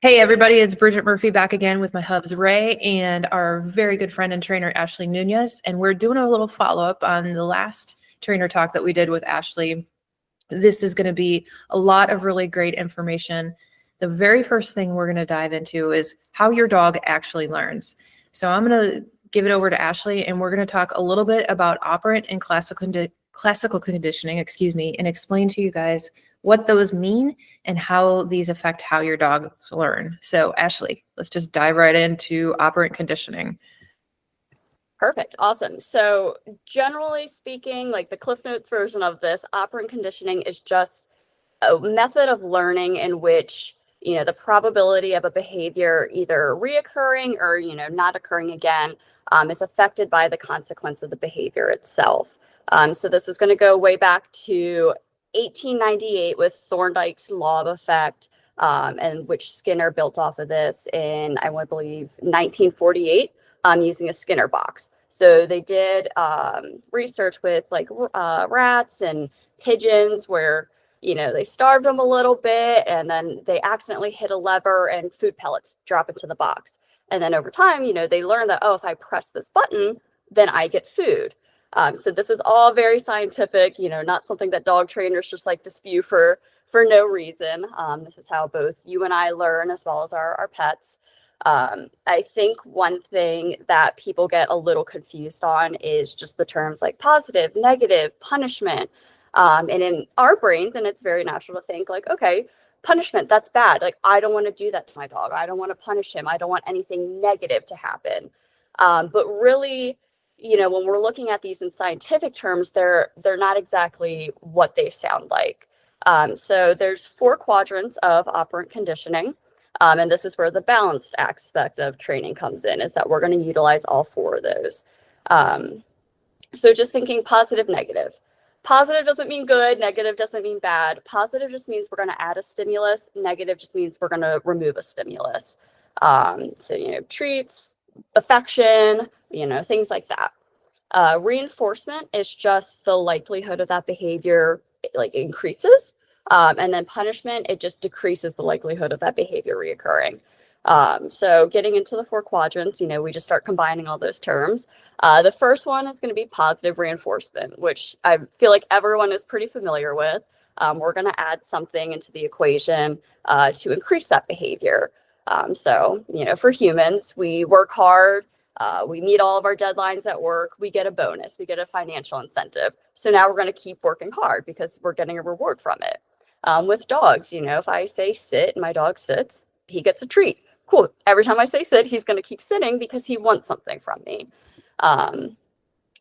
Hey everybody, it's Bridget Murphy back again with my hubs Ray and our very good friend and trainer Ashley Nunez, and we're doing a little follow-up on the last trainer talk that we did with Ashley. This is going to be a lot of really great information. The very first thing we're going to dive into is how your dog actually learns. So I'm going to give it over to Ashley, and we're going to talk a little bit about operant and classical conditioning, and explain to you guys what those mean and how these affect how your dogs learn. So Ashley, let's just dive right into operant conditioning. Perfect. Awesome. So generally speaking, like the Cliff Notes version of this, operant conditioning is just a method of learning in which, the probability of a behavior either reoccurring or, not occurring again is affected by the consequence of the behavior itself. So this is going to go way back to 1898 with Thorndike's law of effect, and which Skinner built off of this in, I want to believe, 1948, using a Skinner box. So they did research with rats and pigeons where, they starved them a little bit and then they accidentally hit a lever and food pellets drop into the box. And then over time, they learned that, oh, if I press this button, then I get food. So this is all very scientific, not something that dog trainers just like to spew for no reason. This is how both you and I learn as well as our pets. I think one thing that people get a little confused on is just the terms like positive, negative, punishment. And in our brains, and it's very natural to think like, okay, punishment, that's bad. Like, I don't want to do that to my dog. I don't want to punish him. I don't want anything negative to happen. But really, when we're looking at these in scientific terms, they're not exactly what they sound like. So there's 4 quadrants of operant conditioning. And this is where the balanced aspect of training comes in, is that we're going to utilize all 4 of those. So just thinking positive, negative. Positive doesn't mean good. Negative doesn't mean bad. Positive just means we're going to add a stimulus. Negative just means we're going to remove a stimulus. So, treats, affection, things like that. Reinforcement is just the likelihood of that behavior increases. And then punishment, it just decreases the likelihood of that behavior reoccurring. So getting into the 4 quadrants, we just start combining all those terms. The first one is going to be positive reinforcement, which I feel like everyone is pretty familiar with. We're going to add something into the equation to increase that behavior. So, for humans, we work hard. We meet all of our deadlines at work. We get a bonus. We get a financial incentive. So now we're going to keep working hard because we're getting a reward from it. With dogs, if I say sit and my dog sits, he gets a treat. Cool. Every time I say sit, he's going to keep sitting because he wants something from me. And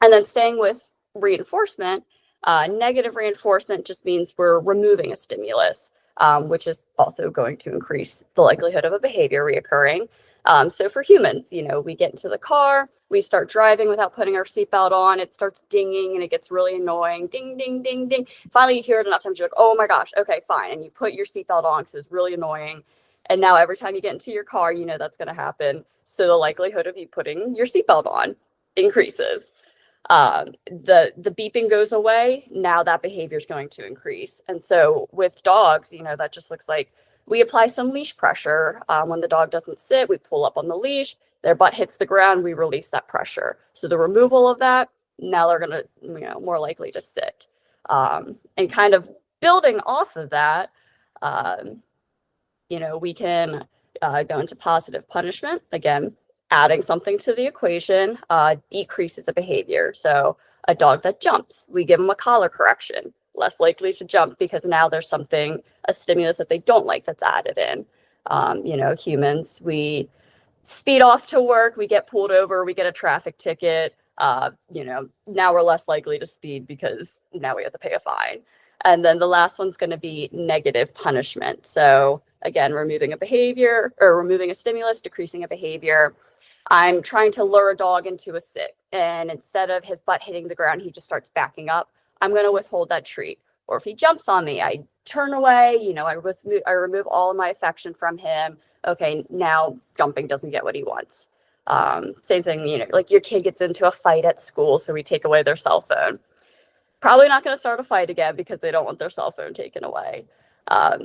then staying with reinforcement, negative reinforcement just means we're removing a stimulus, which is also going to increase the likelihood of a behavior reoccurring. So for humans, we get into the car, we start driving without putting our seatbelt on, it starts dinging and it gets really annoying. Ding, ding, ding, ding. Finally, you hear it enough times, you're like, oh my gosh, okay, fine. And you put your seatbelt on because it's really annoying. And now every time you get into your car, that's going to happen. So the likelihood of you putting your seatbelt on increases. The beeping goes away. Now that behavior is going to increase. And so with dogs, that just looks like we apply some leash pressure. When the dog doesn't sit, we pull up on the leash, their butt hits the ground, we release that pressure. So the removal of that, now they're going to, more likely to sit. And kind of building off of that, we can go into positive punishment. Again, adding something to the equation decreases the behavior. So a dog that jumps, we give them a collar correction, less likely to jump because now there's a stimulus that they don't like that's added in. Humans, we speed off to work, we get pulled over, we get a traffic ticket. Now we're less likely to speed because now we have to pay a fine. And then the last one's going to be negative punishment. So again, removing a stimulus, decreasing a behavior. I'm trying to lure a dog into a sit, and instead of his butt hitting the ground, he just starts backing up. I'm going to withhold that treat. Or if he jumps on me, I turn away, I remove all of my affection from him. Okay, now jumping doesn't get what he wants. Same thing, like your kid gets into a fight at school, so we take away their cell phone. Probably not going to start a fight again because they don't want their cell phone taken away.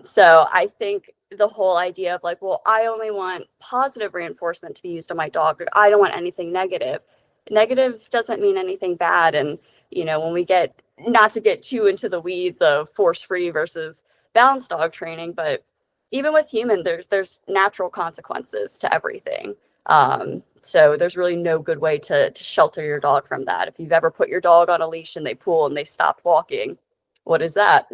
So I think the whole idea of like, well, I only want positive reinforcement to be used on my dog. I don't want anything negative. Negative doesn't mean anything bad. And, when we get, not to get too into the weeds of force-free versus balanced dog training, but even with human, there's natural consequences to everything. So there's really no good way to shelter your dog from that. If you've ever put your dog on a leash and they pull and they stopped walking, what is that,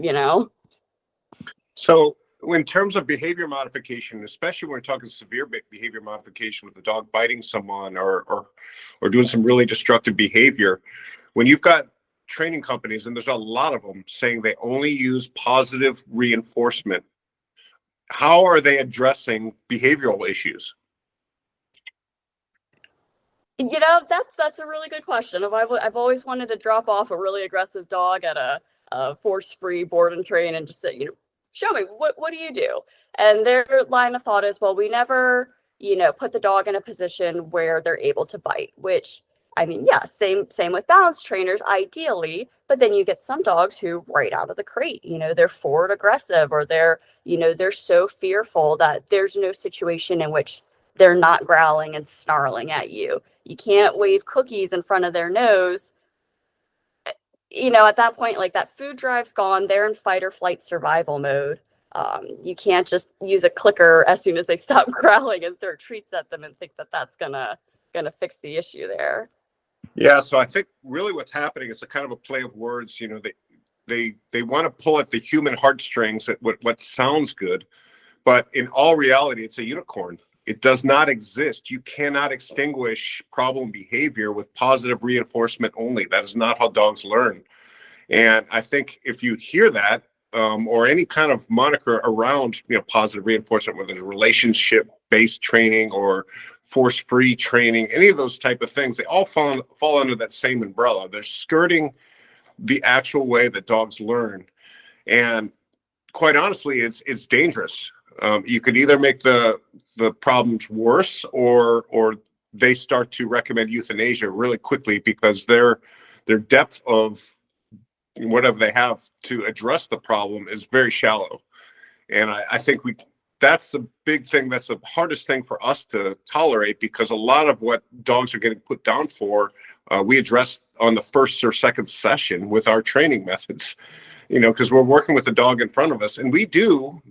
So in terms of behavior modification, especially when we're talking severe behavior modification with the dog biting someone or doing some really destructive behavior, when you've got training companies, and there's a lot of them, saying they only use positive reinforcement, how are they addressing behavioral issues? That's a really good question. I've always wanted to drop off a really aggressive dog at a force-free board and train and just say, show me, what do you do? And their line of thought is, well, we never, put the dog in a position where they're able to bite, which, I mean, yeah, same with balance trainers, ideally, but then you get some dogs who right out of the crate, they're forward aggressive, or they're so fearful that there's no situation in which they're not growling and snarling at you. You can't wave cookies in front of their nose. At that point, like, that food drive's gone. They're in fight or flight survival mode. You can't just use a clicker as soon as they stop growling and throw treats at them and think that that's gonna fix the issue there. Yeah, so I think really what's happening is a kind of a play of words. They want to pull at the human heartstrings at what sounds good, but in all reality, it's a unicorn. It does not exist. You cannot extinguish problem behavior with positive reinforcement only. That is not how dogs learn. And I think if you hear that, or any kind of moniker around, positive reinforcement, whether it's relationship-based training or force-free training, any of those type of things, they all fall under that same umbrella. They're skirting the actual way that dogs learn. And quite honestly, it's dangerous. You could either make the problems worse, or they start to recommend euthanasia really quickly, because their depth of whatever they have to address the problem is very shallow. And I think that's the big thing. That's the hardest thing for us to tolerate, because a lot of what dogs are getting put down for, we address on the first or second session with our training methods, because we're working with the dog in front of us. And we do,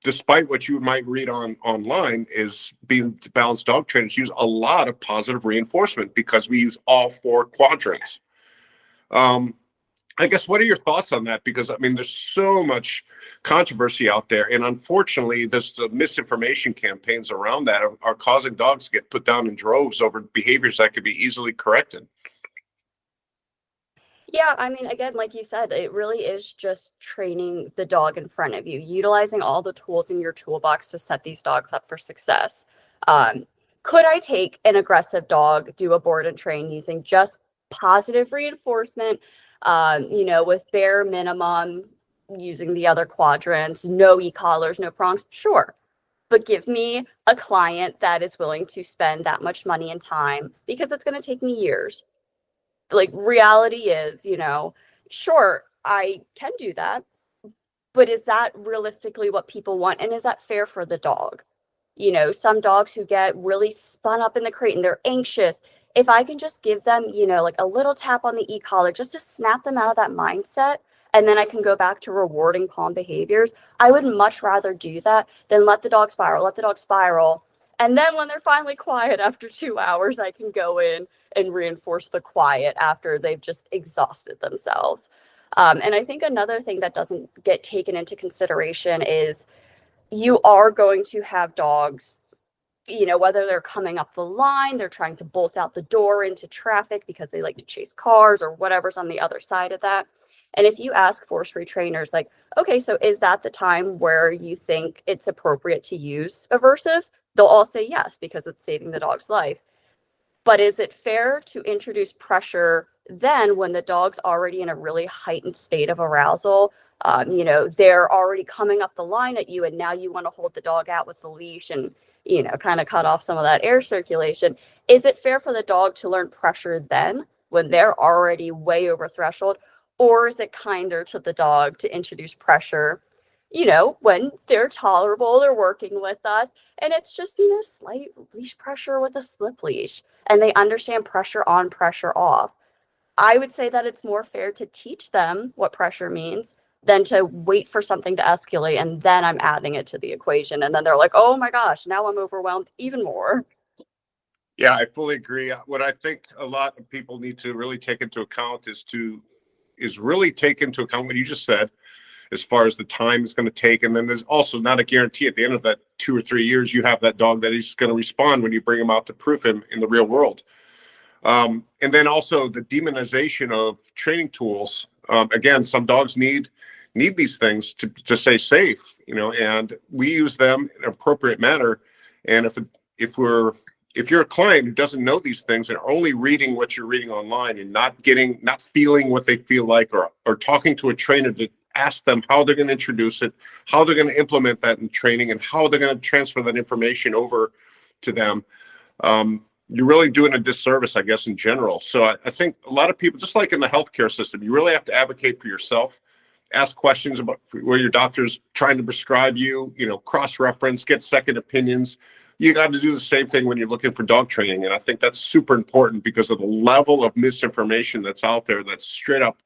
despite what you might read online, is being balanced dog trainers use a lot of positive reinforcement because we use all four quadrants. I guess, what are your thoughts on that? Because, I mean, there's so much controversy out there. And unfortunately, there's misinformation campaigns around that are causing dogs to get put down in droves over behaviors that could be easily corrected. Yeah, I mean, again, like you said, it really is just training the dog in front of you, utilizing all the tools in your toolbox to set these dogs up for success. Could I take an aggressive dog, do a board and train using just positive reinforcement, with bare minimum, using the other quadrants, no e-collars, no prongs? Sure. But give me a client that is willing to spend that much money and time, because it's going to take me years. Like, reality is, sure, I can do that, but is that realistically what people want? And is that fair for the dog? Some dogs who get really spun up in the crate and they're anxious. If I can just give them, like a little tap on the e-collar just to snap them out of that mindset, and then I can go back to rewarding calm behaviors, I would much rather do that than let the dog spiral. And then when they're finally quiet after 2 hours, I can go in and reinforce the quiet after they've just exhausted themselves. And I think another thing that doesn't get taken into consideration is you are going to have dogs, whether they're coming up the line, they're trying to bolt out the door into traffic because they like to chase cars or whatever's on the other side of that. And if you ask force-free trainers, like, okay, so is that the time where you think it's appropriate to use aversives? They'll all say yes, because it's saving the dog's life. But is it fair to introduce pressure then when the dog's already in a really heightened state of arousal? They're already coming up the line at you, and now you want to hold the dog out with the leash and, kind of cut off some of that air circulation. Is it fair for the dog to learn pressure then when they're already way over threshold? Or is it kinder to the dog to introduce pressure when they're tolerable, they're working with us, and it's just, slight leash pressure with a slip leash, and they understand pressure on, pressure off. I would say that it's more fair to teach them what pressure means than to wait for something to escalate and then I'm adding it to the equation. And then they're like, oh my gosh, now I'm overwhelmed even more. Yeah, I fully agree. What I think a lot of people need to really take into account is really take into account what you just said, as far as the time it's going to take. And then there's also not a guarantee at the end of that 2 or 3 years, you have that dog that is going to respond when you bring him out to proof him in the real world. And then also the demonization of training tools. Again, some dogs need these things to stay safe, and we use them in an appropriate manner. And if you're a client who doesn't know these things and are only reading what you're reading online and not feeling what they feel like, or talking to a trainer to ask them how they're going to introduce it, how they're going to implement that in training, and how they're going to transfer that information over to them, you're really doing a disservice, I guess, in general. So I think a lot of people, just like in the healthcare system, you really have to advocate for yourself, ask questions about where your doctor's trying to prescribe you, cross-reference, get second opinions. You got to do the same thing when you're looking for dog training. And I think that's super important because of the level of misinformation that's out there that's straight up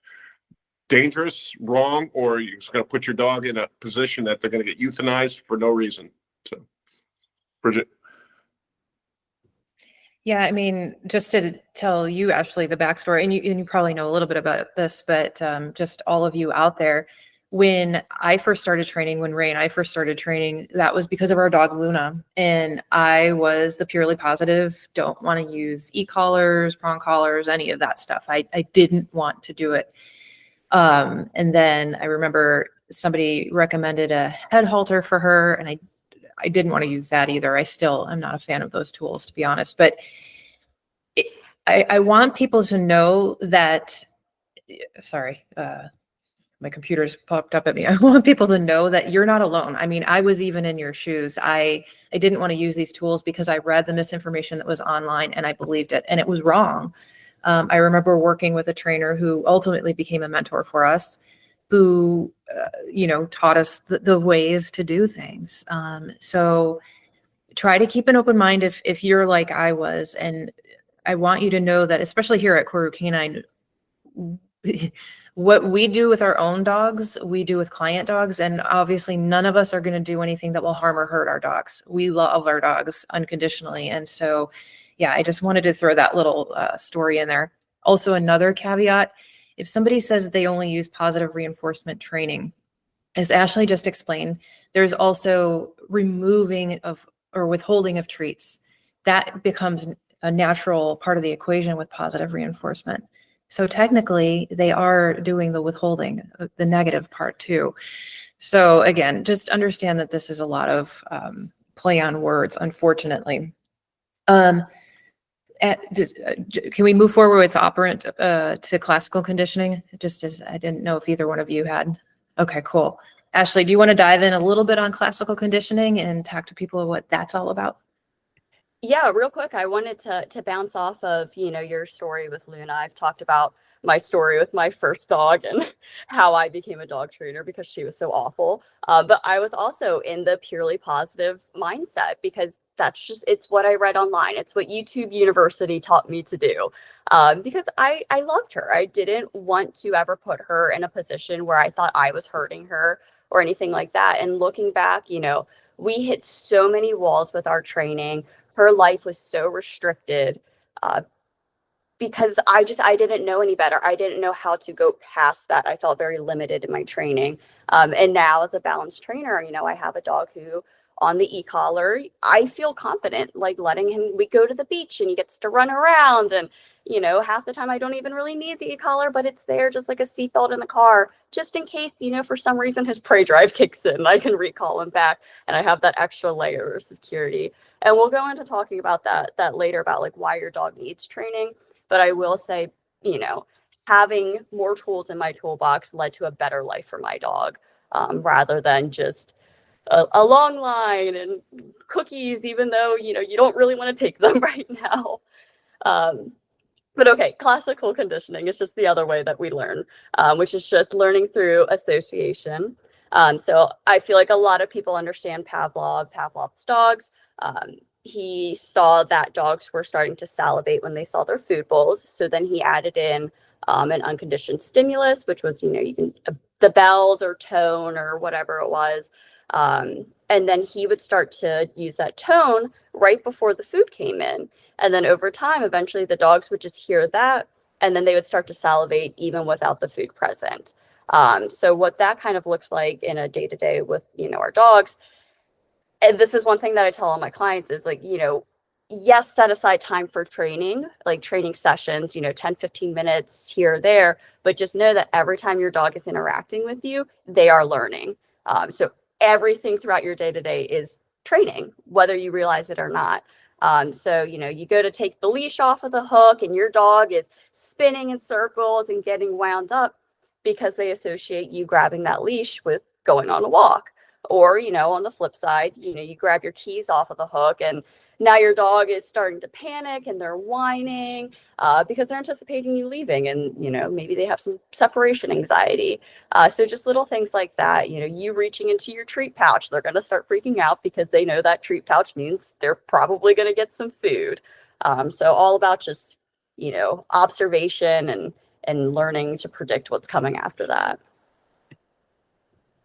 dangerous, wrong, or you're just going to put your dog in a position that they're going to get euthanized for no reason. So, Bridget. Yeah, I mean, just to tell you, Ashley, the backstory, and you probably know a little bit about this, but just all of you out there, when I first started training, when Ray and I first started training, that was because of our dog Luna. And I was the purely positive, don't want to use e-collars, prong collars, any of that stuff. I didn't want to do it. And then I remember somebody recommended a head halter for her, and I didn't want to use that either. I'm not a fan of those tools, to be honest. But I want people to know that, sorry, my computer's popped up at me. I want people to know that you're not alone. I mean, I was even in your shoes. I didn't want to use these tools because I read the misinformation that was online and I believed it, and it was wrong. I remember working with a trainer who ultimately became a mentor for us, who, taught us the ways to do things. So try to keep an open mind if you're like I was. And I want you to know that, especially here at Koru Canine, what we do with our own dogs, we do with client dogs. And obviously none of us are going to do anything that will harm or hurt our dogs. We love our dogs unconditionally. And so, yeah, I just wanted to throw that little story in there. Also, another caveat, if somebody says they only use positive reinforcement training, as Ashley just explained, there's also removing of or withholding of treats. That becomes a natural part of the equation with positive reinforcement. So technically, they are doing the withholding, the negative part too. So again, just understand that this is a lot of play on words, unfortunately. Can we move forward with operant to classical conditioning? Just as I didn't know if either one of you had. Okay, cool. Ashley, do you want to dive in a little bit on classical conditioning and talk to people what that's all about? Yeah, real quick, I wanted to bounce off of, your story with Luna. I've talked about my story with my first dog and how I became a dog trainer because she was so awful. But I was also in the purely positive mindset because it's what I read online. It's what YouTube University taught me to do. Because I loved her. I didn't want to ever put her in a position where I thought I was hurting her or anything like that. And looking back, we hit so many walls with our training. Her life was so restricted because I didn't know any better. I didn't know how to go past that. I felt very limited in my training. And now as a balanced trainer, I have a dog who on the e-collar, I feel confident, like letting him, we go to the beach and he gets to run around and, half the time I don't even really need the e-collar, but it's there just like a seatbelt in the car, just in case, for some reason his prey drive kicks in, I can recall him back and I have that extra layer of security. And we'll go into talking about that later about like why your dog needs training. But I will say, having more tools in my toolbox led to a better life for my dog, rather than just a long line and cookies, even though, you don't really want to take them right now. But okay, classical conditioning is just the other way that we learn, which is just learning through association. So I feel like a lot of people understand Pavlov's dogs. He saw that dogs were starting to salivate when they saw their food bowls. So then he added in an unconditioned stimulus, which was, you can, the bells or tone or whatever it was. And then he would start to use that tone right before the food came in. And then over time, eventually the dogs would just hear that, and then they would start to salivate even without the food present. So what that kind of looks like in a day-to-day with, our dogs, and this is one thing that I tell all my clients is like, yes, set aside time for training, like training sessions, 10, 15 minutes here or there, but just know that every time your dog is interacting with you, they are learning. So everything throughout your day-to-day is training, whether you realize it or not. So, you go to take the leash off of the hook and your dog is spinning in circles and getting wound up because they associate you grabbing that leash with going on a walk. Or, on the flip side, you grab your keys off of the hook and now your dog is starting to panic and they're whining because they're anticipating you leaving, and, maybe they have some separation anxiety. So just little things like that, you reaching into your treat pouch, they're going to start freaking out because they know that treat pouch means they're probably going to get some food. So all about just, observation and learning to predict what's coming after that.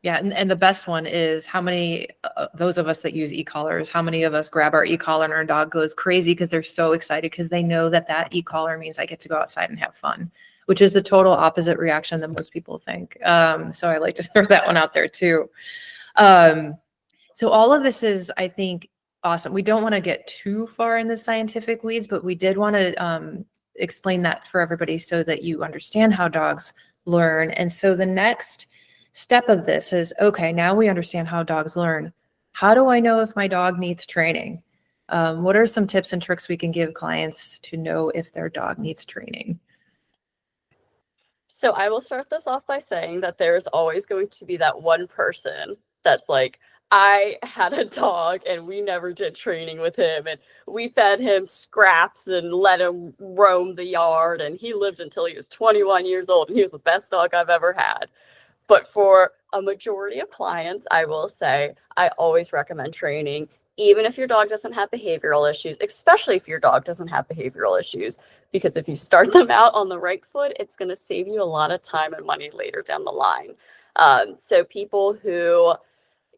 Yeah, and the best one is how many, those of us that use e-collars, how many of us grab our e-collar and our dog goes crazy because they're so excited because they know that that e-collar means I get to go outside and have fun, which is the total opposite reaction that most people think. So I like to throw that one out there too. So all of this is, I think, awesome. We don't want to get too far in the scientific weeds, but we did want to explain that for everybody so that you understand how dogs learn. And so the next step of this is, okay, now we understand how dogs learn. How do I know if my dog needs training? What are some tips and tricks we can give clients to know if their dog needs training? So I will start this off by saying that there's always going to be that one person that's like, I had a dog and we never did training with him, and we fed him scraps and let him roam the yard, and he lived until he was 21 years old and he was the best dog I've ever had. But for a majority of clients, I will say I always recommend training, even if your dog doesn't have behavioral issues, especially if your dog doesn't have behavioral issues, because if you start them out on the right foot, it's going to save you a lot of time and money later down the line. So people who,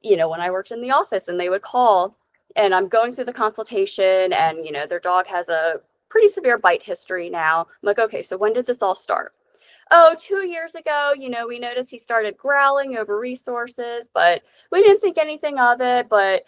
when I worked in the office and they would call and I'm going through the consultation and, their dog has a pretty severe bite history now. I'm like, okay, so when did this all start? Oh, 2 years ago, we noticed he started growling over resources, but we didn't think anything of it. But,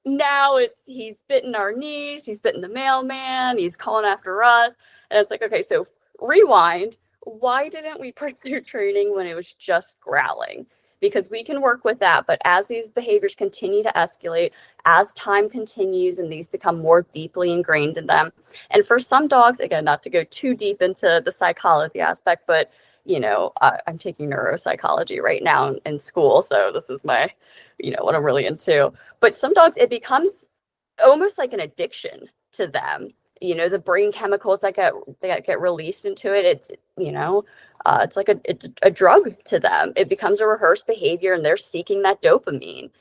now he's bitten our niece, he's bitten the mailman, he's calling after us. And it's like, okay, so rewind. Why didn't we pursue training when it was just growling? Because we can work with that. But as these behaviors continue to escalate, as time continues and these become more deeply ingrained in them. And for some dogs, again, not to go too deep into the psychology aspect, but, I'm taking neuropsychology right now in school. So this is my, what I'm really into. But some dogs, it becomes almost like an addiction to them. The brain chemicals that get released into it, it's like it's a drug to them. It becomes a rehearsed behavior and they're seeking that dopamine.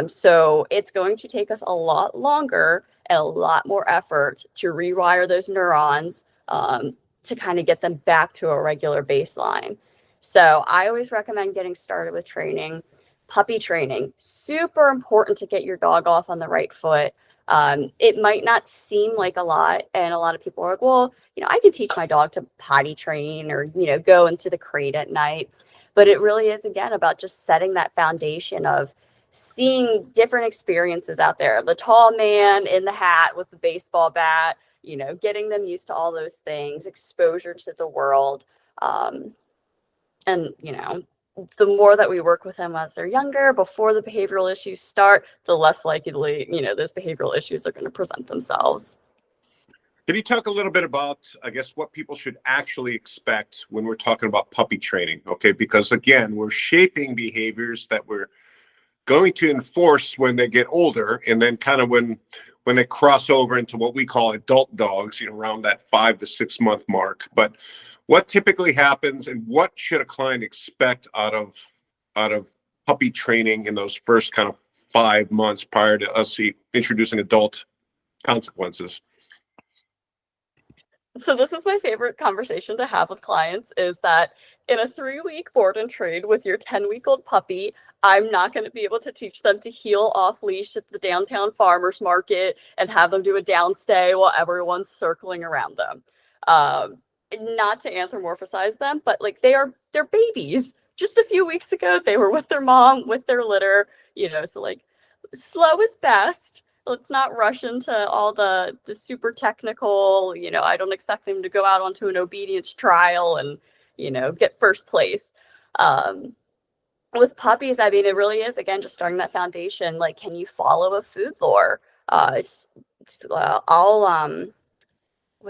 So it's going to take us a lot longer and a lot more effort to rewire those neurons to kind of get them back to a regular baseline. So I always recommend getting started with training. Puppy training, super important to get your dog off on the right foot. It might not seem like a lot, and a lot of people are like, well, I can teach my dog to potty train or, go into the crate at night. But it really is, again, about just setting that foundation of seeing different experiences out there. The tall man in the hat with the baseball bat, getting them used to all those things, exposure to the world. And, the more that we work with them as they're younger, before the behavioral issues start, the less likely, those behavioral issues are going to present themselves. Can you talk a little bit about, I guess, what people should actually expect when we're talking about puppy training? Okay, because again, we're shaping behaviors that we're going to enforce when they get older, and then kind of when they cross over into what we call adult dogs, around that 5 to 6 month mark. But what typically happens, and what should a client expect out of out of puppy training in those first kind of 5 months prior to us introducing adult consequences? So this is my favorite conversation to have with clients, is that in a 3-week board and train with your 10-week-old puppy, I'm not going to be able to teach them to heel off leash at the downtown farmers market and have them do a downstay while everyone's circling around them. Not to anthropomorphize them, but like they're babies. Just a few weeks ago, they were with their mom, with their litter, so like slow is best. Let's not rush into all the super technical, I don't expect them to go out onto an obedience trial and, get first place. With puppies, I mean, it really is, again, just starting that foundation. Like, can you follow a food lore? What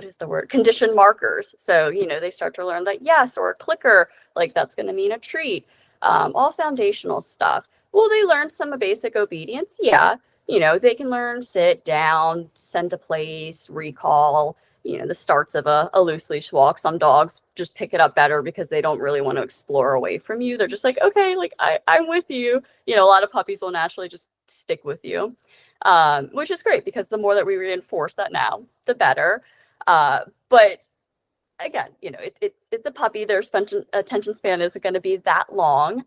is the word? Condition markers. So, they start to learn that yes, or a clicker, like that's going to mean a treat. All foundational stuff. Will they learn some basic obedience? Yeah. They can learn sit down, send to place, recall, the starts of a loose leash walk. Some dogs just pick it up better because they don't really want to explore away from you. They're just like, okay, like I'm with you. A lot of puppies will naturally just stick with you, which is great because the more that we reinforce that now, the better. But again, it's a puppy. Their attention span isn't going to be that long.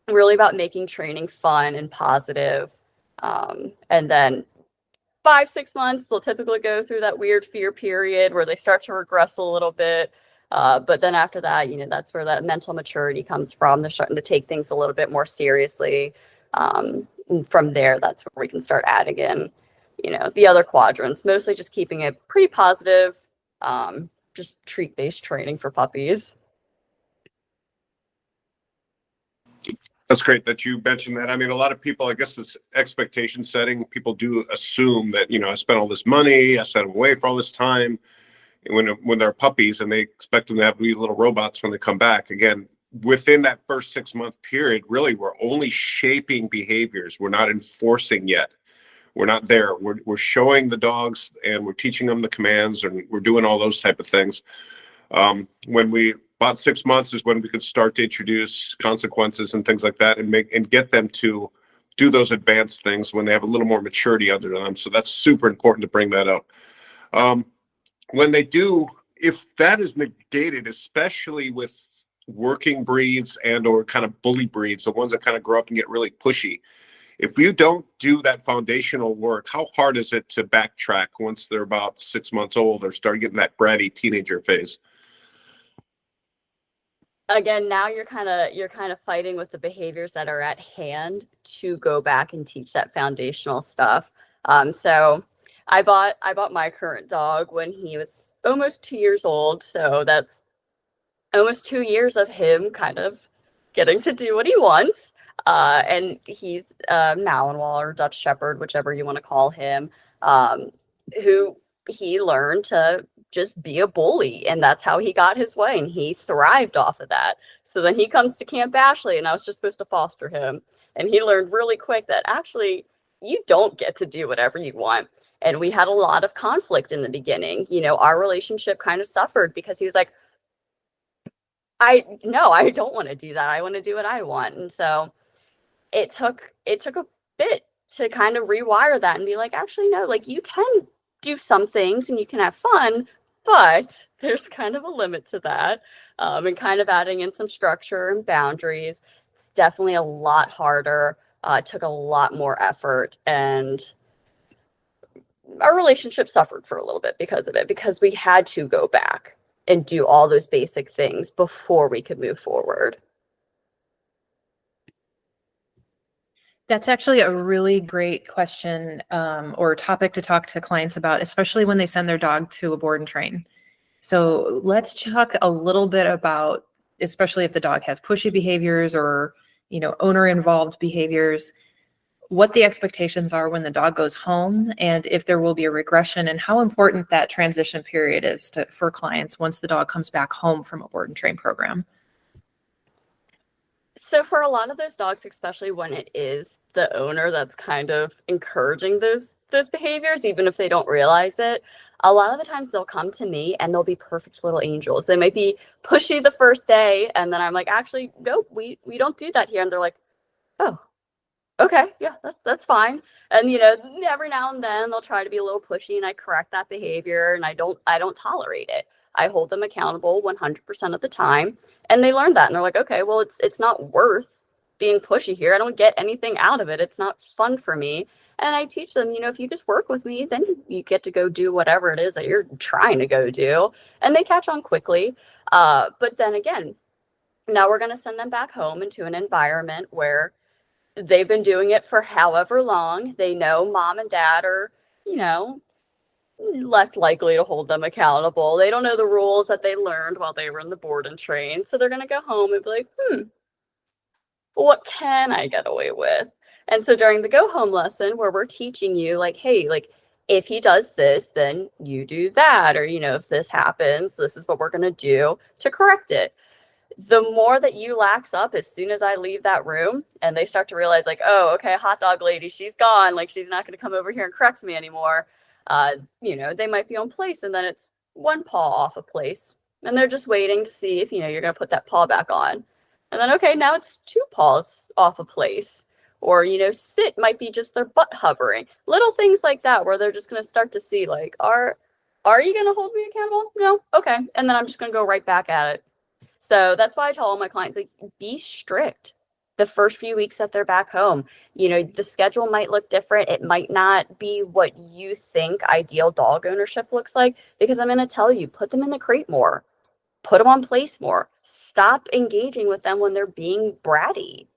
Really about making training fun and positive. And then 5-6 months, they'll typically go through that weird fear period where they start to regress a little bit. But then after that, that's where that mental maturity comes from. They're starting to take things a little bit more seriously. And from there, that's where we can start adding in, the other quadrants, mostly just keeping it pretty positive, just treat-based training for puppies. That's great that you mentioned that. I mean, a lot of people, I guess it's expectation setting. People do assume that, I spent all this money, I sent them away for all this time when they're puppies, and they expect them to have these little robots when they come back. Again, within that first 6-month period, really, we're only shaping behaviors. We're not enforcing yet. We're not there. We're showing the dogs and we're teaching them the commands, and we're doing all those type of things. About 6 months is when we could start to introduce consequences and things like that, and get them to do those advanced things when they have a little more maturity under them. So that's super important to bring that up. When they do, if that is negated, especially with working breeds and or kind of bully breeds, the ones that kind of grow up and get really pushy, if you don't do that foundational work, how hard is it to backtrack once they're about 6 months old or start getting that bratty teenager phase? Again, now you're kind of fighting with the behaviors that are at hand to go back and teach that foundational stuff. So I bought my current dog when he was almost 2 years old. So that's almost 2 years of him kind of getting to do what he wants. And he's Malinois or Dutch Shepherd, whichever you want to call him, who he learned to just be a bully, and that's how he got his way, and he thrived off of that. So then he comes to Camp Ashley, and I was just supposed to foster him, and he learned really quick that actually you don't get to do whatever you want. And we had a lot of conflict in the beginning. Our relationship kind of suffered because he was like, I don't want to do that. I want to do what I want. And so it took a bit to kind of rewire that and be like, actually, no, like you can do some things and you can have fun, but there's kind of a limit to that. And kind of adding in some structure and boundaries. It's definitely a lot harder. It took a lot more effort, and our relationship suffered for a little bit because of it, because we had to go back and do all those basic things before we could move forward. That's actually a really great question, or topic to talk to clients about, especially when they send their dog to a board and train. So let's talk a little bit about, especially if the dog has pushy behaviors or, owner involved behaviors, what the expectations are when the dog goes home, and if there will be a regression, and how important that transition period is for clients once the dog comes back home from a board and train program. So for a lot of those dogs, especially when it is the owner that's kind of encouraging those behaviors, even if they don't realize it, a lot of the times they'll come to me and they'll be perfect little angels. They might be pushy the first day, and then I'm like, actually, nope, we don't do that here. And they're like, oh, okay, yeah, that's fine. And every now and then they'll try to be a little pushy, and I correct that behavior, and I don't tolerate it. I hold them accountable 100% of the time, and they learn that, and they're like, okay, well, it's not worth being pushy here. I don't get anything out of it. It's not fun for me. And I teach them, if you just work with me, then you get to go do whatever it is that you're trying to go do, and they catch on quickly. But then again, now we're going to send them back home into an environment where they've been doing it for however long. They know mom and dad are, less likely to hold them accountable. They don't know the rules that they learned while they were in the board and train. So they're going to go home and be like, what can I get away with? And so during the go home lesson where we're teaching you like, hey, like if he does this, then you do that. Or, if this happens, this is what we're going to do to correct it. The more that you lax up as soon as I leave that room and they start to realize like, oh, okay, hot dog lady, she's gone. Like she's not going to come over here and correct me anymore. They might be on place, and then it's one paw off a place, and they're just waiting to see if, you're going to put that paw back on. And then, okay, now it's two paws off a place. Or, sit might be just their butt hovering. Little things like that where they're just going to start to see like, are you going to hold me accountable? No? Okay. And then I'm just going to go right back at it. So that's why I tell all my clients, like, be strict the first few weeks that they're back home. The schedule might look different. It might not be what you think ideal dog ownership looks like, because I'm going to tell you, put them in the crate more, put them on place more, stop engaging with them when they're being bratty.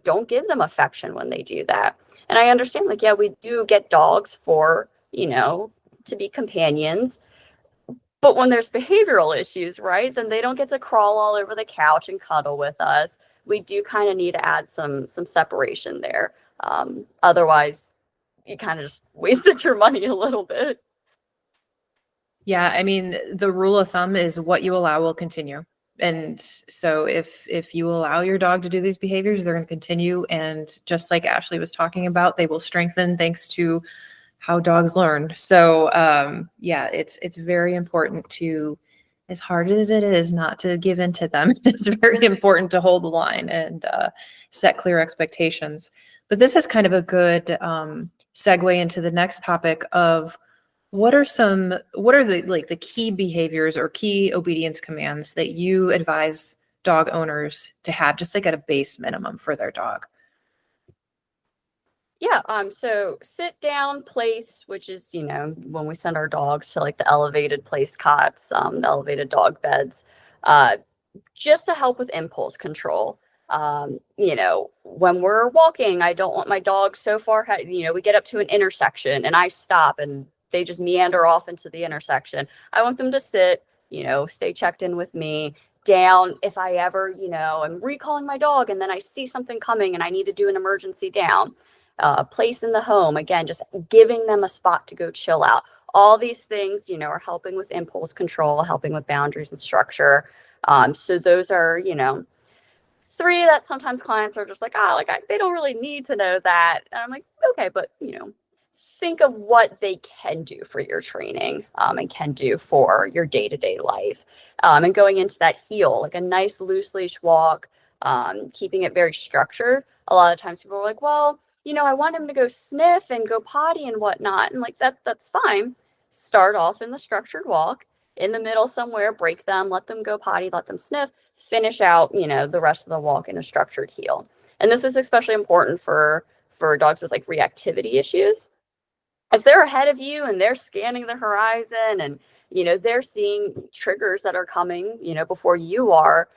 Don't give them affection when they do that. And I understand, like, yeah, we do get dogs for, to be companions. But when there's behavioral issues, right, then they don't get to crawl all over the couch and cuddle with us. We do kind of need to add some separation there. Otherwise, you kind of just wasted your money a little bit. Yeah, I mean, the rule of thumb is what you allow will continue. And so if you allow your dog to do these behaviors, they're going to continue. And just like Ashley was talking about, they will strengthen thanks to how dogs learn. So yeah, it's very important to, as hard as it is not to give in to them, it's very important to hold the line and set clear expectations. But this is kind of a good segue into the next topic of what are the key behaviors or key obedience commands that you advise dog owners to have, just like at a base minimum for their dog? Yeah, so sit down place, which is, when we send our dogs to like the elevated place cots, the elevated dog beds, just to help with impulse control. When we're walking, I don't want my dog so far, we get up to an intersection and I stop and they just meander off into the intersection. I want them to sit, stay checked in with me. Down, if I ever, I'm recalling my dog and then I see something coming and I need to do an emergency down. Place in the home, again, just giving them a spot to go chill out. All these things, are helping with impulse control, helping with boundaries and structure. So those are, three that sometimes clients are just like, they don't really need to know that. And I'm like, okay, but, think of what they can do for your training and can do for your day-to-day life. And going into that heel, like a nice loose leash walk, keeping it very structured. A lot of times people are like, well, I want him to go sniff and go potty and whatnot. And like that's fine. Start off in the structured walk. In the middle somewhere, break them, let them go potty, let them sniff, finish out, the rest of the walk in a structured heel. And this is especially important for dogs with like reactivity issues. If they're ahead of you and they're scanning the horizon and, they're seeing triggers that are coming, before you are,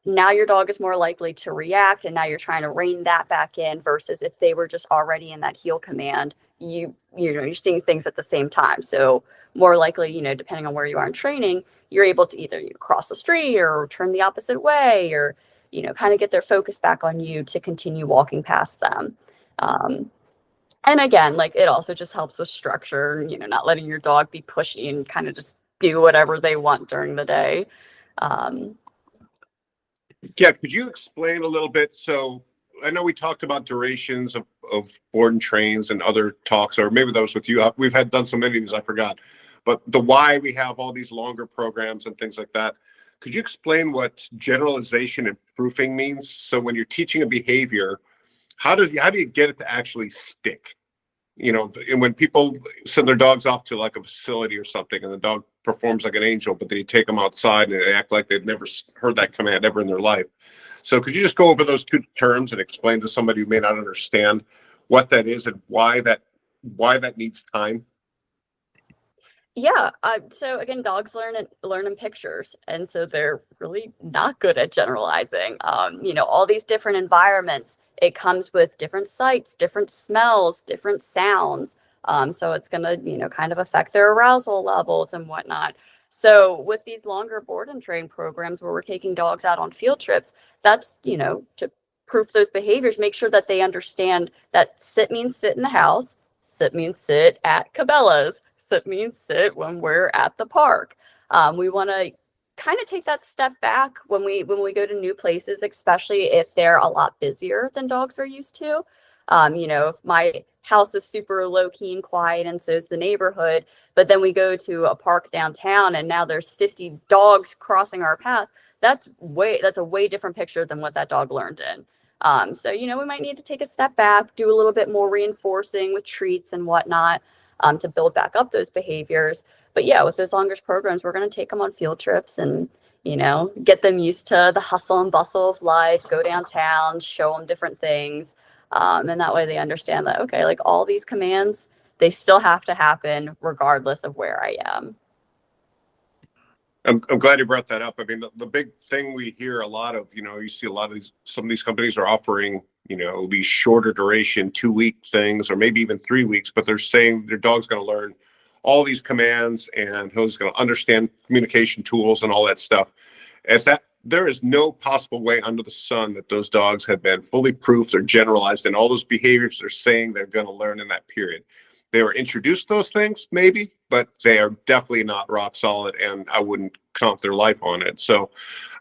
now your dog is more likely to react, and now you're trying to rein that back in versus if they were just already in that heel command, you're seeing things at the same time. So more likely, depending on where you are in training, you're able to either cross the street or turn the opposite way or, kind of get their focus back on you to continue walking past them. And again, like it also just helps with structure, not letting your dog be pushy and kind of just do whatever they want during the day. Yeah, could you explain a little bit? So I know we talked about durations of board and trains and other talks, or maybe that was with you. We've done so many of these, I forgot. But the why we have all these longer programs and things like that. Could you explain what generalization and proofing means? So when you're teaching a behavior, how do you get it to actually stick? And when people send their dogs off to like a facility or something, and the dog performs like an angel, but they take them outside and they act like they've never heard that command ever in their life. So could you just go over those two terms and explain to somebody who may not understand what that is and why that needs time? Yeah. So again, dogs learn in pictures, and so they're really not good at generalizing. All these different environments. It comes with different sights, different smells, different sounds. So it's gonna, kind of affect their arousal levels and whatnot. So with these longer board and train programs where we're taking dogs out on field trips, that's, to proof those behaviors, make sure that they understand that sit means sit in the house, sit means sit at Cabela's, sit means sit when we're at the park. We want to kind of take that step back when we go to new places, especially if they're a lot busier than dogs are used to. If my house is super low key and quiet and so is the neighborhood, but then we go to a park downtown and now there's 50 dogs crossing our path, that's a way different picture than what that dog learned in. So we might need to take a step back, do a little bit more reinforcing with treats and whatnot, to build back up those behaviors. But yeah, with those longer programs, we're going to take them on field trips and, get them used to the hustle and bustle of life, go downtown, show them different things. And that way they understand that, okay, like all these commands, they still have to happen regardless of where I am. I'm glad you brought that up. I mean, the big thing we hear a lot of, you see a lot of some of these companies are offering, these shorter duration 2-week things, or maybe even 3 weeks, but they're saying their dog's going to learn all these commands and he's going to understand communication tools and all that stuff. There is no possible way under the sun that those dogs have been fully proofed or generalized in all those behaviors they're saying they're going to learn in that period. They were introduced to those things, maybe, but they are definitely not rock solid, and I wouldn't count their life on it. So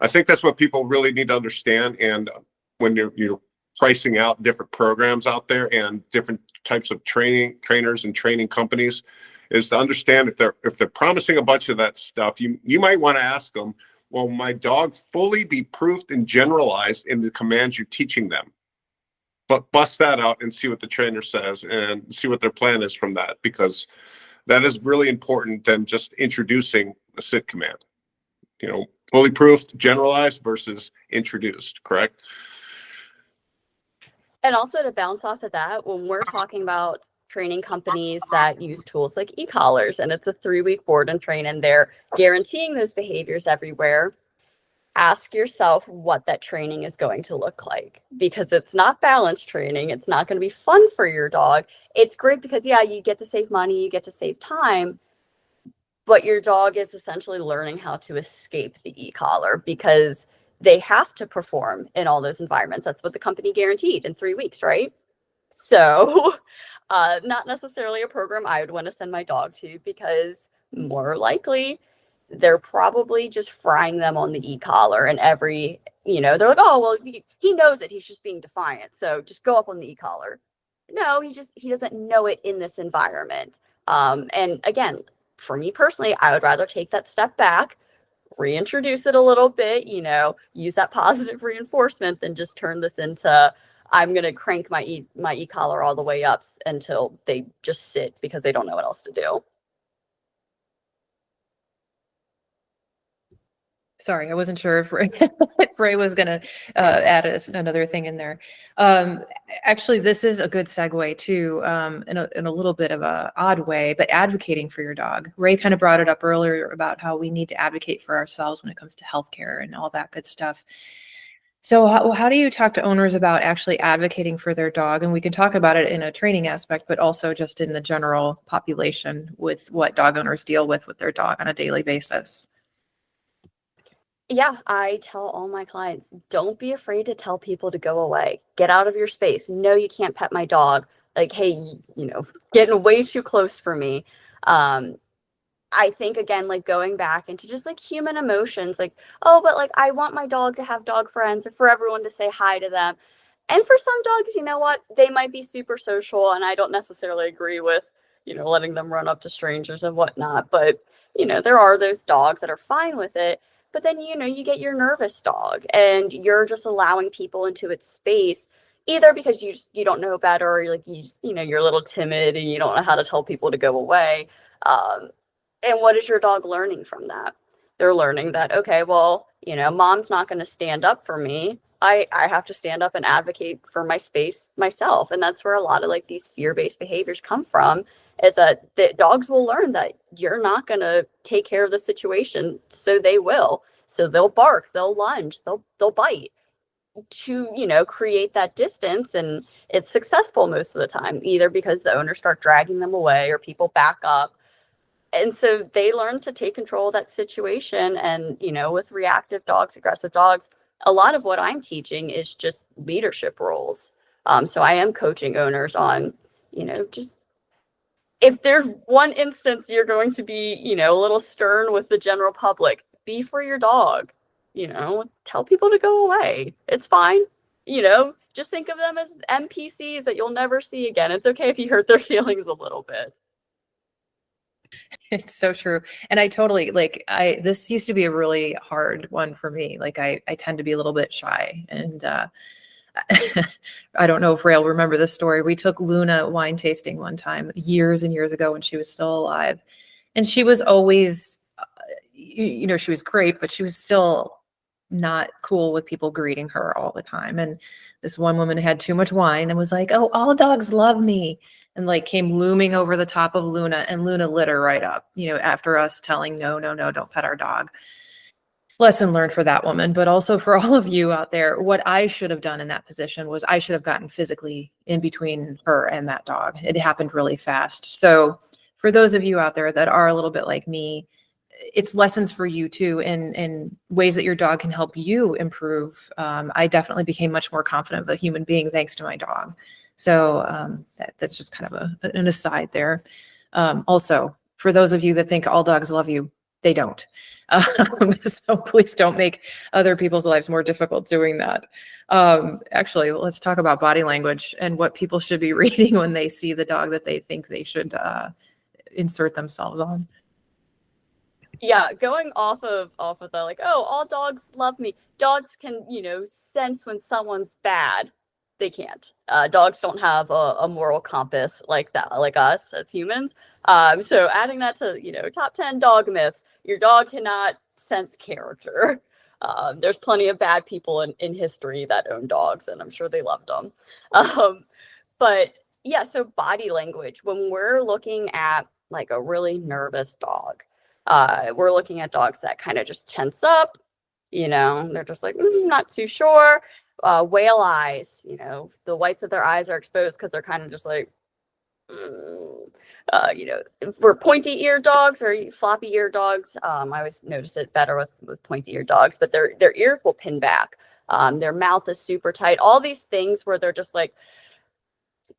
I think that's what people really need to understand. And when you're pricing out different programs out there and different types of trainers and training companies, is to understand if they're promising a bunch of that stuff, you might want to ask them, will my dog fully be proofed and generalized in the commands you're teaching them? But bust that out and see what the trainer says and see what their plan is from that, because that is really important than just introducing a sit command. Fully proofed, generalized versus introduced, correct? And also to bounce off of that, when we're talking about training companies that use tools like e-collars, and it's a 3-week board and train, and they're guaranteeing those behaviors everywhere, ask yourself what that training is going to look like, because it's not balanced training. It's not going to be fun for your dog. It's great because, yeah, you get to save money, you get to save time, but your dog is essentially learning how to escape the e-collar because they have to perform in all those environments. That's what the company guaranteed in 3 weeks, right? So not necessarily a program I would want to send my dog to, because more likely they're probably just frying them on the e-collar, and they're like, oh, well, he knows it. He's just being defiant. So just go up on the e-collar. No, he doesn't know it in this environment. And again, for me personally, I would rather take that step back, reintroduce it a little bit, use that positive reinforcement than just turn this into, I'm going to crank my e-collar all the way up until they just sit because they don't know what else to do. Sorry, I wasn't sure if Ray was going to add another thing in there. Actually, this is a good segue too, in a little bit of a odd way, but advocating for your dog. Ray kind of brought it up earlier about how we need to advocate for ourselves when it comes to healthcare and all that good stuff. So how do you talk to owners about actually advocating for their dog? And we can talk about it in a training aspect, but also just in the general population with what dog owners deal with their dog on a daily basis. Yeah, I tell all my clients, don't be afraid to tell people to go away. Get out of your space. No, you can't pet my dog. Like, hey, getting way too close for me. I think, again, like going back into just like human emotions, like, oh, but like I want my dog to have dog friends or for everyone to say hi to them. And for some dogs, you know what? They might be super social, and I don't necessarily agree with, letting them run up to strangers and whatnot. But, there are those dogs that are fine with it. But then, you get your nervous dog and you're just allowing people into its space, either because you don't know better, or like you're a little timid and you don't know how to tell people to go away. And what is your dog learning from that? They're learning that, okay, well, mom's not going to stand up for me. I have to stand up and advocate for my space myself. And that's where a lot of like these fear-based behaviors come from, is that the dogs will learn that you're not going to take care of the situation. So they will. So they'll bark, they'll lunge, they'll bite to, create that distance. And it's successful most of the time, either because the owners start dragging them away or people back up. And so they learn to take control of that situation. And, with reactive dogs, aggressive dogs, a lot of what I'm teaching is just leadership roles. So I am coaching owners on, just if there's one instance you're going to be, a little stern with the general public, be for your dog, tell people to go away. It's fine. Just think of them as NPCs that you'll never see again. It's okay if you hurt their feelings a little bit. It's so true. And I totally this used to be a really hard one for me. Like I tend to be a little bit shy, and I don't know if Rail remember this story. We took Luna wine tasting one time years and years ago when she was still alive. And she was always, she was great, but she was still not cool with people greeting her all the time. And this one woman had too much wine and was like, "Oh, all dogs love me." And like came looming over the top of Luna, and Luna lit her right up, after us telling, no, don't pet our dog. Lesson learned for that woman, but also for all of you out there. What I should have done in that position was I should have gotten physically in between her and that dog. It happened really fast. So for those of you out there that are a little bit like me, it's lessons for you too, in ways that your dog can help you improve. I definitely became much more confident of a human being thanks to my dog. So that's just kind of an aside there. Also, for those of you that think all dogs love you, they don't. So please don't make other people's lives more difficult doing that. Actually, let's talk about body language and what people should be reading when they see the dog that they think they should insert themselves on. Yeah, going off of the like, oh, all dogs love me. Dogs can, sense when someone's bad. They can't. Dogs don't have a moral compass like that, like us as humans. So adding that to, top 10 dog myths, your dog cannot sense character. There's plenty of bad people in history that own dogs, and I'm sure they loved them. But yeah, so body language, when we're looking at like a really nervous dog, we're looking at dogs that kind of just tense up, they're just like, not too sure. Whale eyes, the whites of their eyes are exposed because they're kind of just like, for pointy ear dogs or floppy ear dogs, I always notice it better with pointy ear dogs, but their ears will pin back. Their mouth is super tight. All these things where they're just like,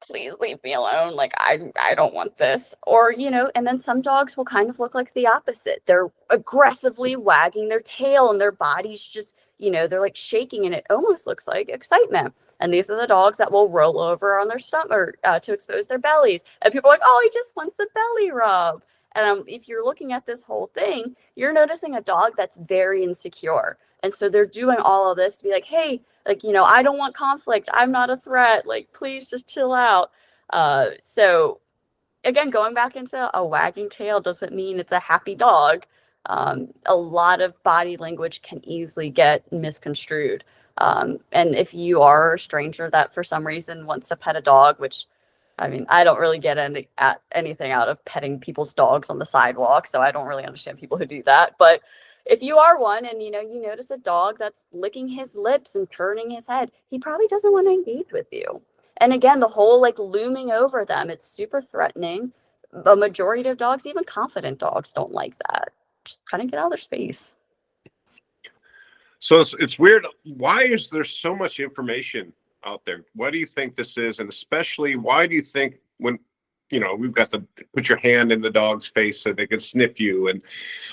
please leave me alone. Like, I don't want this. Or, and then some dogs will kind of look like the opposite. They're aggressively wagging their tail and their body's just, they're like shaking, and it almost looks like excitement. And these are the dogs that will roll over on their stomach to expose their bellies. And people are like, oh, he just wants a belly rub. And if you're looking at this whole thing, you're noticing a dog that's very insecure. And so they're doing all of this to be like, hey, like, I don't want conflict. I'm not a threat. Like, please just chill out. So again, going back into a wagging tail doesn't mean it's a happy dog. A lot of body language can easily get misconstrued. And if you are a stranger that for some reason wants to pet a dog, which, I mean, I don't really get anything out of petting people's dogs on the sidewalk, so I don't really understand people who do that. But if you are one and, you notice a dog that's licking his lips and turning his head, he probably doesn't want to engage with you. And again, the whole like looming over them, it's super threatening. A majority of dogs, even confident dogs, don't like that. Just kind of get out of their space. So it's weird. Why is there so much information out there? What do you think this is? And especially, why do you think when, we've got to put your hand in the dog's face so they can sniff you, and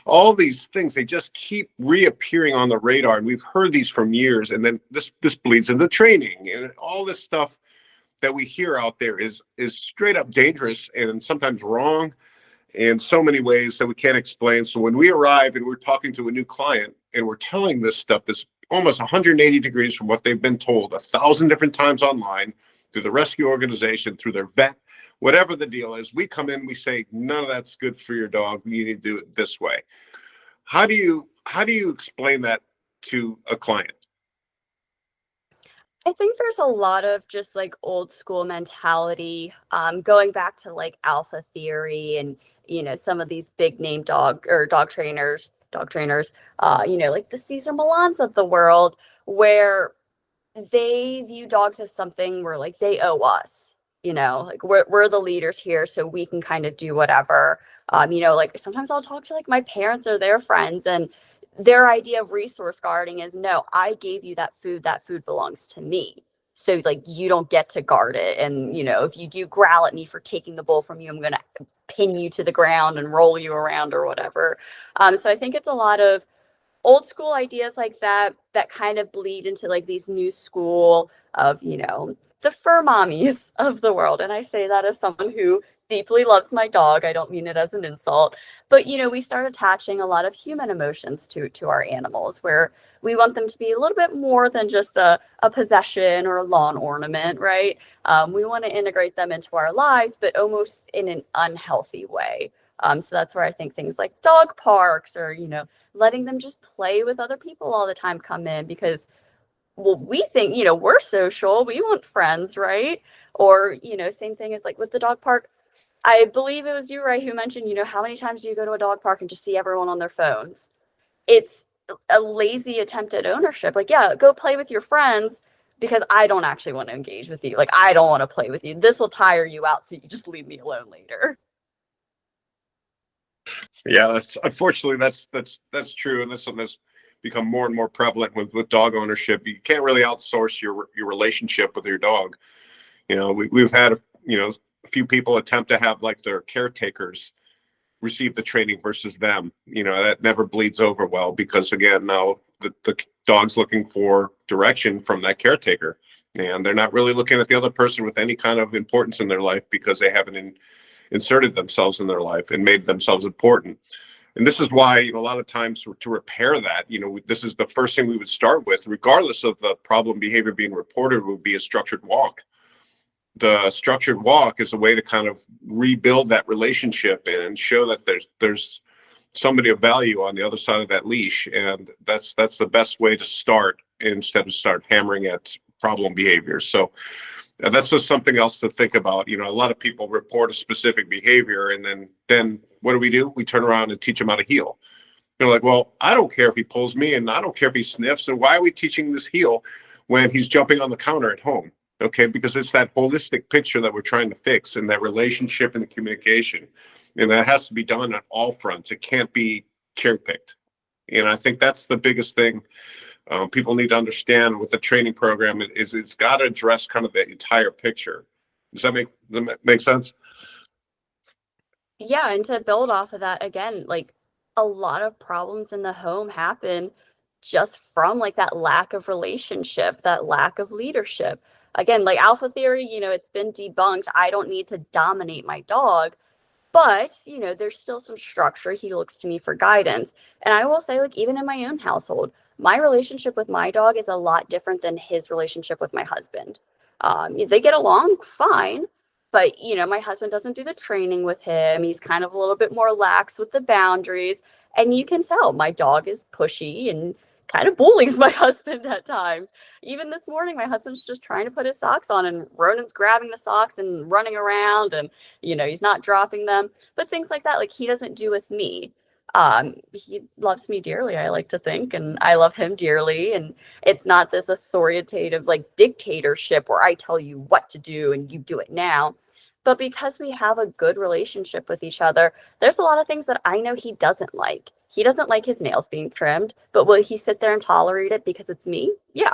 all these things, they just keep reappearing on the radar. And we've heard these from years. And then this bleeds into training and all this stuff. that we hear out there is straight up dangerous and sometimes wrong in so many ways that we can't explain. So when we arrive and we're talking to a new client and we're telling this stuff that's almost 180 degrees from what they've been told 1,000 different times online, through the rescue organization, through their vet, whatever the deal is, we come in, we say, none of that's good for your dog. You need to do it this way. How do you explain that to a client? I think there's a lot of just like old school mentality, going back to like alpha theory and, some of these big name dog trainers, like the Cesar Milans of the world, where they view dogs as something where like they owe us, like we're the leaders here, so we can kind of do whatever. Like sometimes I'll talk to like my parents or their friends, and their idea of resource guarding is, no, I gave you that food belongs to me. So like you don't get to guard it. And if you do growl at me for taking the bowl from you, I'm gonna pin you to the ground and roll you around or whatever. So I think it's a lot of old school ideas like that kind of bleed into like these new school of the fur mommies of the world. And I say that as someone who deeply loves my dog. I don't mean it as an insult, but we start attaching a lot of human emotions to our animals, where we want them to be a little bit more than just a possession or a lawn ornament, right? We want to integrate them into our lives, but almost in an unhealthy way. So that's where I think things like dog parks or letting them just play with other people all the time come in, because well, we think we're social, we want friends, right? Or same thing as like with the dog park. I believe it was you, right, who mentioned how many times do you go to a dog park and just see everyone on their phones? It's a lazy attempt at ownership. Like, yeah, go play with your friends, because I don't actually want to engage with you. Like, I don't want to play with you. This will tire you out, so you just leave me alone later. Yeah, that's unfortunately that's true, and this one has become more and more prevalent with dog ownership. You can't really outsource your relationship with your dog. We've had a few people attempt to have like their caretakers receive the training versus them. That never bleeds over well, because again, now the dog's looking for direction from that caretaker, and they're not really looking at the other person with any kind of importance in their life, because they haven't inserted themselves in their life and made themselves important. And this is why a lot of times to repair that, this is the first thing we would start with, regardless of the problem behavior being reported, would be a structured walk. The structured walk is a way to kind of rebuild that relationship and show that there's somebody of value on the other side of that leash. And that's the best way to start, instead of start hammering at problem behaviors. So that's just something else to think about. A lot of people report a specific behavior, and then what do? We turn around and teach them how to heel. They're like, well, I don't care if he pulls me, and I don't care if he sniffs, and why are we teaching this heel when he's jumping on the counter at home? Okay, because it's that holistic picture that we're trying to fix, and that relationship and the communication, and that has to be done on all fronts. It can't be cherry picked. And I think that's the biggest thing people need to understand with the training program, is it's got to address kind of the entire picture. Does that make sense? Yeah, and to build off of that, again, like a lot of problems in the home happen just from like that lack of relationship, that lack of leadership. Again, like alpha theory, it's been debunked. I don't need to dominate my dog. But, there's still some structure. He looks to me for guidance. And I will say, like, even in my own household, my relationship with my dog is a lot different than his relationship with my husband. They get along fine, but, my husband doesn't do the training with him. He's kind of a little bit more lax with the boundaries. And you can tell my dog is pushy and kind of bullies my husband at times. Even this morning, my husband's just trying to put his socks on, and Ronan's grabbing the socks and running around, and he's not dropping them. But things like that, like he doesn't do with me. He loves me dearly, I like to think, and I love him dearly. And it's not this authoritative like dictatorship where I tell you what to do and you do it now. But because we have a good relationship with each other, there's a lot of things that I know he doesn't like. He doesn't like his nails being trimmed, but will he sit there and tolerate it because it's me? Yeah.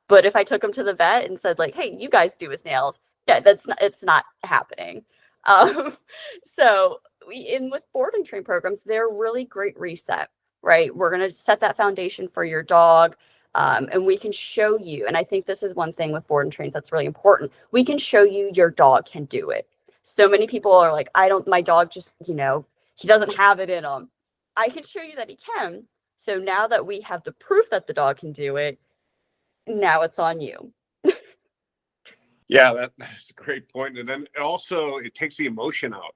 But if I took him to the vet and said like, "Hey, you guys do his nails," yeah, it's not happening. Um, so with board and train programs, they're really great reset, right? We're gonna set that foundation for your dog. And we can show you, and I think this is one thing with board and trains that's really important. We can show you your dog can do it. So many people are like, my dog just, he doesn't have it in him. I can show you that he can. So now that we have the proof that the dog can do it, now it's on you. Yeah, that's a great point. And then it takes the emotion out.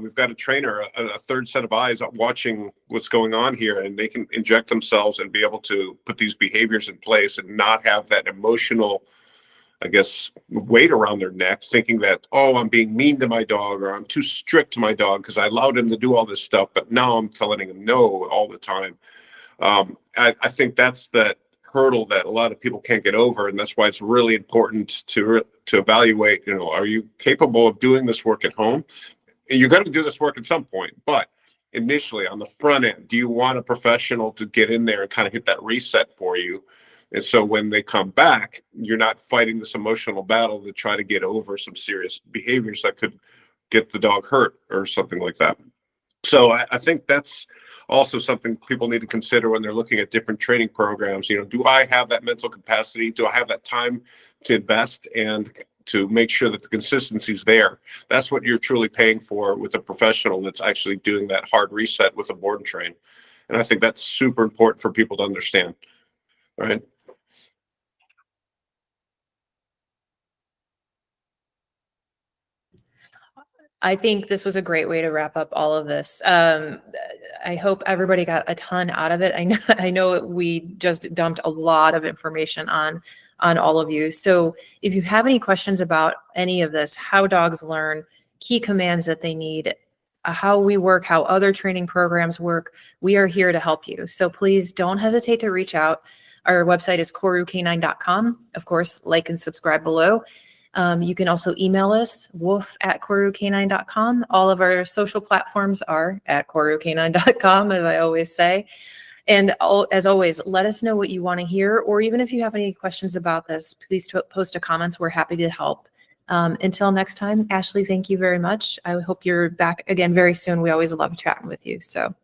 We've got a trainer, a third set of eyes watching what's going on here, and they can inject themselves and be able to put these behaviors in place and not have that emotional, I guess, weight around their neck, thinking that, oh, I'm being mean to my dog, or I'm too strict to my dog because I allowed him to do all this stuff, but now I'm telling him no all the time. I think that's that hurdle that a lot of people can't get over, and that's why it's really important to evaluate, are you capable of doing this work at home? You're going to do this work at some point, but initially on the front end, do you want a professional to get in there and kind of hit that reset for you? And so when they come back, you're not fighting this emotional battle to try to get over some serious behaviors that could get the dog hurt or something like that. So I think that's also something people need to consider when they're looking at different training programs. Do I have that mental capacity? Do I have that time to invest and to make sure that the consistency is there? That's what you're truly paying for with a professional that's actually doing that hard reset with a board and train. And I think that's super important for people to understand. All right. I think this was a great way to wrap up all of this. I hope everybody got a ton out of it. I know we just dumped a lot of information on all of you. So if you have any questions about any of this, how dogs learn, key commands that they need, how we work, how other training programs work, we are here to help you. So please don't hesitate to reach out. Our website is korucanine.com. Of course, like and subscribe below. You can also email us, wolf@korucanine.com. All of our social platforms are at korucanine.com, as I always say. And as always, let us know what you want to hear, or even if you have any questions about this, please post a comments. We're happy to help. Until next time, Ashley, thank you very much. I hope you're back again very soon. We always love chatting with you. So